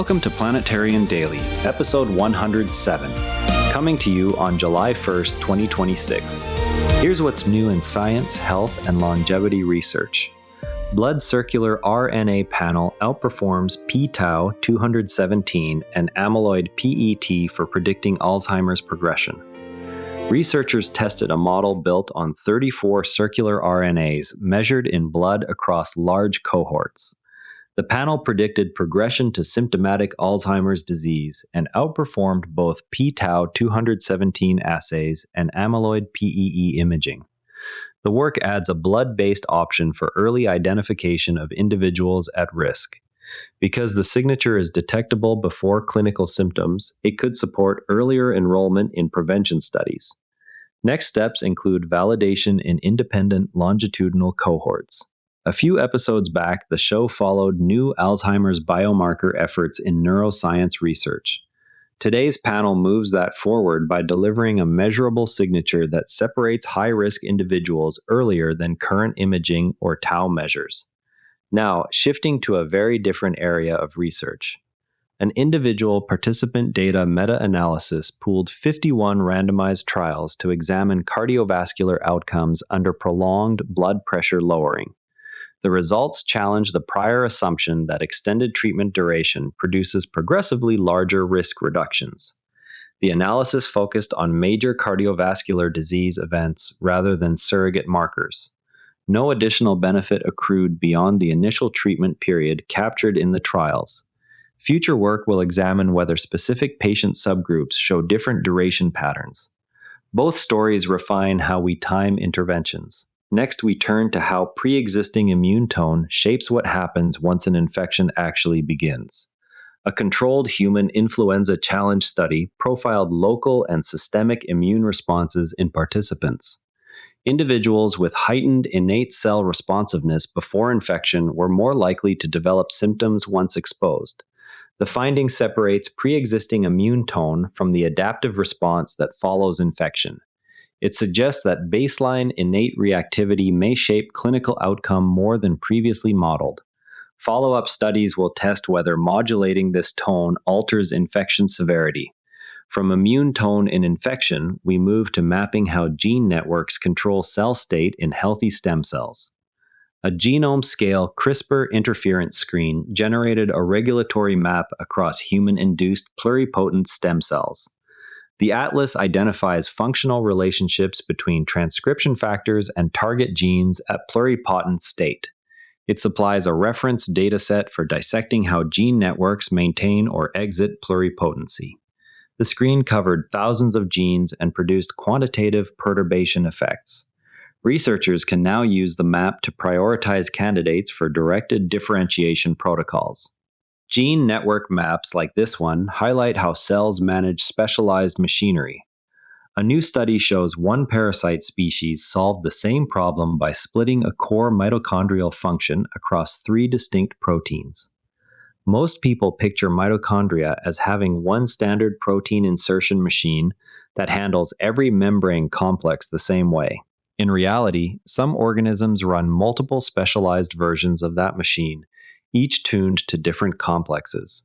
Welcome to Planetterrian Daily, episode 107, coming to you on July 1st, 2026. Here's what's new in science, health, and longevity research. Blood circular RNA panel outperforms pTau217 and amyloid-PET for predicting Alzheimer's progression. Researchers tested a model built on 34 circular RNAs measured in blood across large cohorts. The panel predicted progression to symptomatic Alzheimer's disease and outperformed both pTau217 assays and amyloid-PET imaging. The work adds a blood-based option for early identification of individuals at risk. Because the signature is detectable before clinical symptoms, it could support earlier enrollment in prevention studies. Next steps include validation in independent longitudinal cohorts. A few episodes back, the show followed new Alzheimer's biomarker efforts in neuroscience research. Today's panel moves that forward by delivering a measurable signature that separates high-risk individuals earlier than current imaging or tau measures. Now, shifting to a very different area of research. An individual participant data meta-analysis pooled 51 randomized trials to examine cardiovascular outcomes under prolonged blood pressure lowering. The results challenge the prior assumption that extended treatment duration produces progressively larger risk reductions. The analysis focused on major cardiovascular disease events rather than surrogate markers. No additional benefit accrued beyond the initial treatment period captured in the trials. Future work will examine whether specific patient subgroups show different duration patterns. Both stories refine how we time interventions. Next, we turn to how pre-existing immune tone shapes what happens once an infection actually begins. A controlled human influenza challenge study profiled local and systemic immune responses in participants. Individuals with heightened innate cell responsiveness before infection were more likely to develop symptoms once exposed. The finding separates pre-existing immune tone from the adaptive response that follows infection. It suggests that baseline innate reactivity may shape clinical outcome more than previously modeled. Follow-up studies will test whether modulating this tone alters infection severity. From immune tone in infection, we move to mapping how gene networks control cell state in healthy stem cells. A genome-scale CRISPR interference screen generated a regulatory map across human-induced pluripotent stem cells. The atlas identifies functional relationships between transcription factors and target genes at pluripotent state. It supplies a reference dataset for dissecting how gene networks maintain or exit pluripotency. The screen covered thousands of genes and produced quantitative perturbation effects. Researchers can now use the map to prioritize candidates for directed differentiation protocols. Gene network maps like this one highlight how cells manage specialized machinery. A new study shows one parasite species solved the same problem by splitting a core mitochondrial function across 3 distinct proteins. Most people picture mitochondria as having one standard protein insertion machine that handles every membrane complex the same way. In reality, some organisms run multiple specialized versions of that machine, each tuned to different complexes.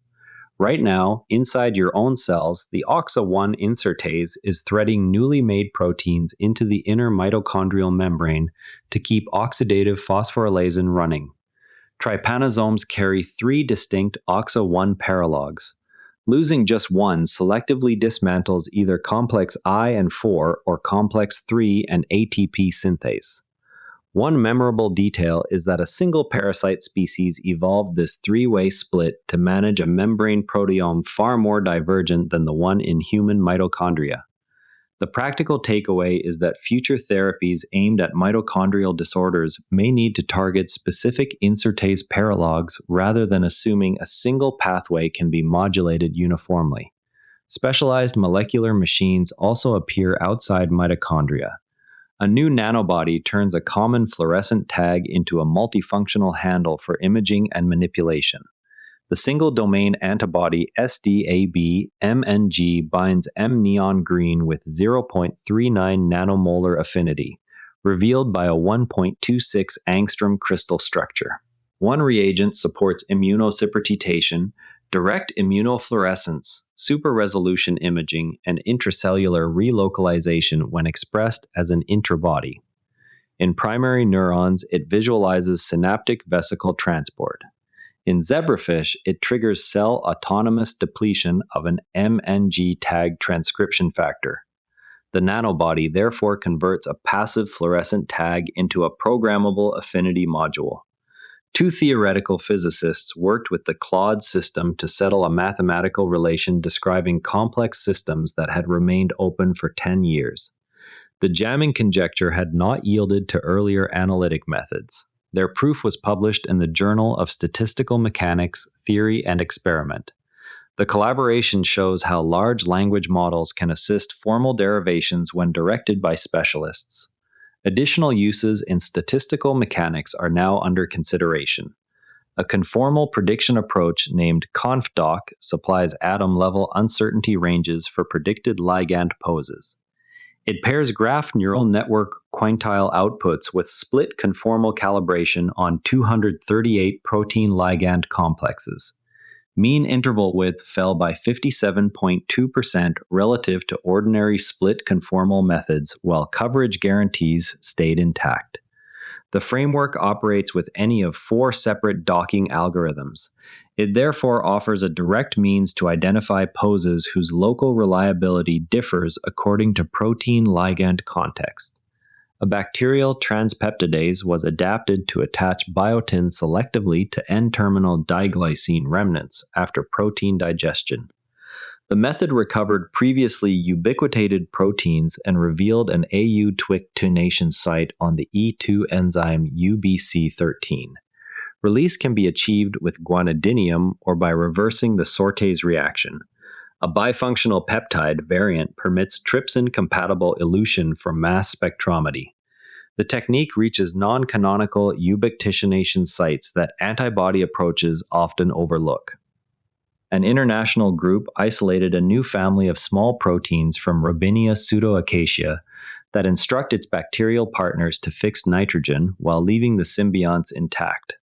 Right now, inside your own cells, the OXA1 insertase is threading newly made proteins into the inner mitochondrial membrane to keep oxidative phosphorylasin running. Trypanosomes carry 3 distinct OXA1 paralogs. Losing just one selectively dismantles either complex I and 4 or complex 3 and ATP synthase. One memorable detail is that a single parasite species evolved this 3-way split to manage a membrane proteome far more divergent than the one in human mitochondria. The practical takeaway is that future therapies aimed at mitochondrial disorders may need to target specific insertase paralogs rather than assuming a single pathway can be modulated uniformly. Specialized molecular machines also appear outside mitochondria. A new nanobody turns a common fluorescent tag into a multifunctional handle for imaging and manipulation. The single-domain antibody SDAB-MNG binds M-neon green with 0.39 nanomolar affinity, revealed by a 1.26 angstrom crystal structure. One reagent supports immunosuppressation, direct immunofluorescence, super-resolution imaging, and intracellular relocalization when expressed as an intrabody. In primary neurons, it visualizes synaptic vesicle transport. In zebrafish, it triggers cell autonomous depletion of an MNG tag transcription factor. The nanobody therefore converts a passive fluorescent tag into a programmable affinity module. Two theoretical physicists worked with the Claude system to settle a mathematical relation describing complex systems that had remained open for 10 years. The jamming conjecture had not yielded to earlier analytic methods. Their proof was published in the Journal of Statistical Mechanics, Theory and Experiment. The collaboration shows how large language models can assist formal derivations when directed by specialists. Additional uses in statistical mechanics are now under consideration. A conformal prediction approach named ConfDoc supplies atom-level uncertainty ranges for predicted ligand poses. It pairs graph neural network quintile outputs with split conformal calibration on 238 protein ligand complexes. Mean interval width fell by 57.2% relative to ordinary split conformal methods, while coverage guarantees stayed intact. The framework operates with any of 4 separate docking algorithms. It therefore offers a direct means to identify poses whose local reliability differs according to protein ligand context. A bacterial transpeptidase was adapted to attach biotin selectively to N-terminal diglycine remnants after protein digestion. The method recovered previously ubiquitated proteins and revealed an AU-twictination site on the E2 enzyme UBC13. Release can be achieved with guanidinium or by reversing the sortase reaction. A bifunctional peptide variant permits trypsin-compatible elution for mass spectrometry. The technique reaches non-canonical ubiquitination sites that antibody approaches often overlook. An international group isolated a new family of small proteins from Robinia pseudoacacia that instruct its bacterial partners to fix nitrogen while leaving the symbionts intact.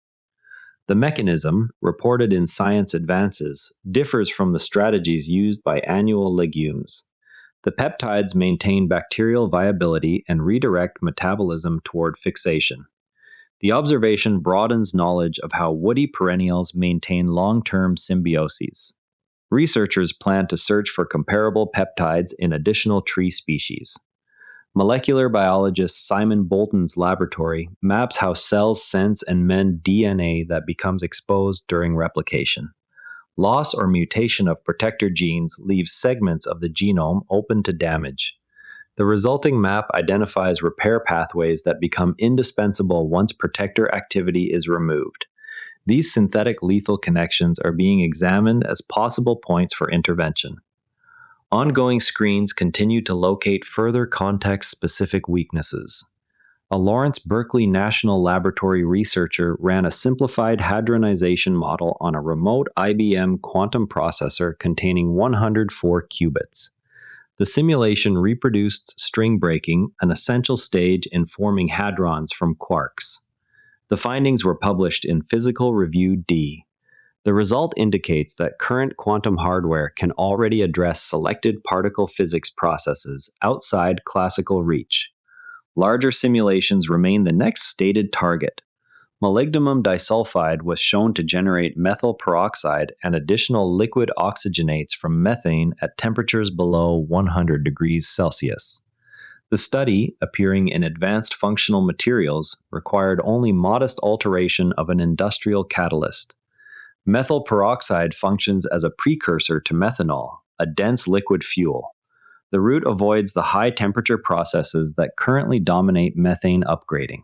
The mechanism, reported in Science Advances, differs from the strategies used by annual legumes. The peptides maintain bacterial viability and redirect metabolism toward fixation. The observation broadens knowledge of how woody perennials maintain long-term symbioses. Researchers plan to search for comparable peptides in additional tree species. Molecular biologist Simon Bolton's laboratory maps how cells sense and mend DNA that becomes exposed during replication. Loss or mutation of protector genes leaves segments of the genome open to damage. The resulting map identifies repair pathways that become indispensable once protector activity is removed. These synthetic lethal connections are being examined as possible points for intervention. Ongoing screens continue to locate further context-specific weaknesses. A Lawrence Berkeley National Laboratory researcher ran a simplified hadronization model on a remote IBM quantum processor containing 104 qubits. The simulation reproduced string breaking, an essential stage in forming hadrons from quarks. The findings were published in Physical Review D. The result indicates that current quantum hardware can already address selected particle physics processes outside classical reach. Larger simulations remain the next stated target. Molybdenum disulfide was shown to generate methyl peroxide and additional liquid oxygenates from methane at temperatures below 100 degrees Celsius. The study, appearing in Advanced Functional Materials, required only modest alteration of an industrial catalyst. Methyl peroxide functions as a precursor to methanol, a dense liquid fuel. The route avoids the high-temperature processes that currently dominate methane upgrading.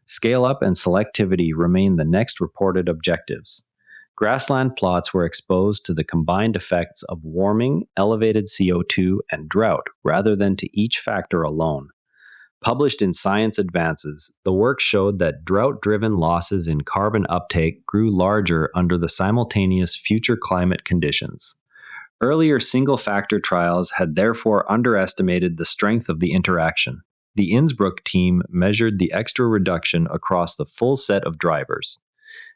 Scale-up and selectivity remain the next reported objectives. Grassland plots were exposed to the combined effects of warming, elevated CO2, and drought rather than to each factor alone. Published in Science Advances, the work showed that drought-driven losses in carbon uptake grew larger under the simultaneous future climate conditions. Earlier single-factor trials had therefore underestimated the strength of the interaction. The Innsbruck team measured the extra reduction across the full set of drivers.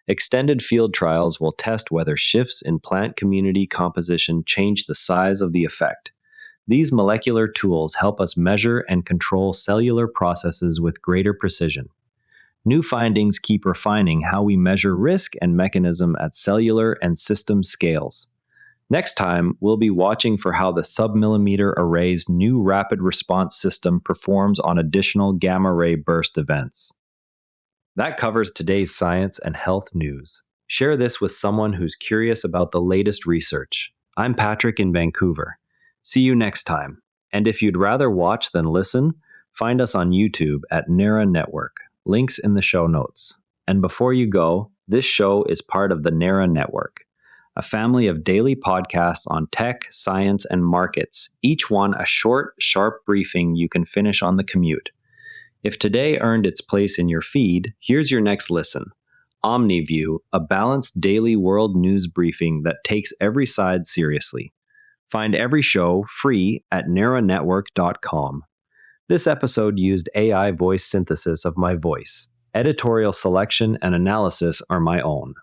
Extended field trials will test whether shifts in plant community composition change the size of the effect. These molecular tools help us measure and control cellular processes with greater precision. New findings keep refining how we measure risk and mechanism at cellular and system scales. Next time, we'll be watching for how the submillimeter array's new rapid response system performs on additional gamma ray burst events. That covers today's science and health news. Share this with someone who's curious about the latest research. I'm Patrick in Vancouver. See you next time. And if you'd rather watch than listen, find us on YouTube at NERA Network. Links in the show notes. And before you go, this show is part of the NERA Network, a family of daily podcasts on tech, science, and markets, each one a short, sharp briefing you can finish on the commute. If today earned its place in your feed, here's your next listen. OmniView, a balanced daily world news briefing that takes every side seriously. Find every show free at neranetwork.com. This episode used AI voice synthesis of my voice. Editorial selection and analysis are my own.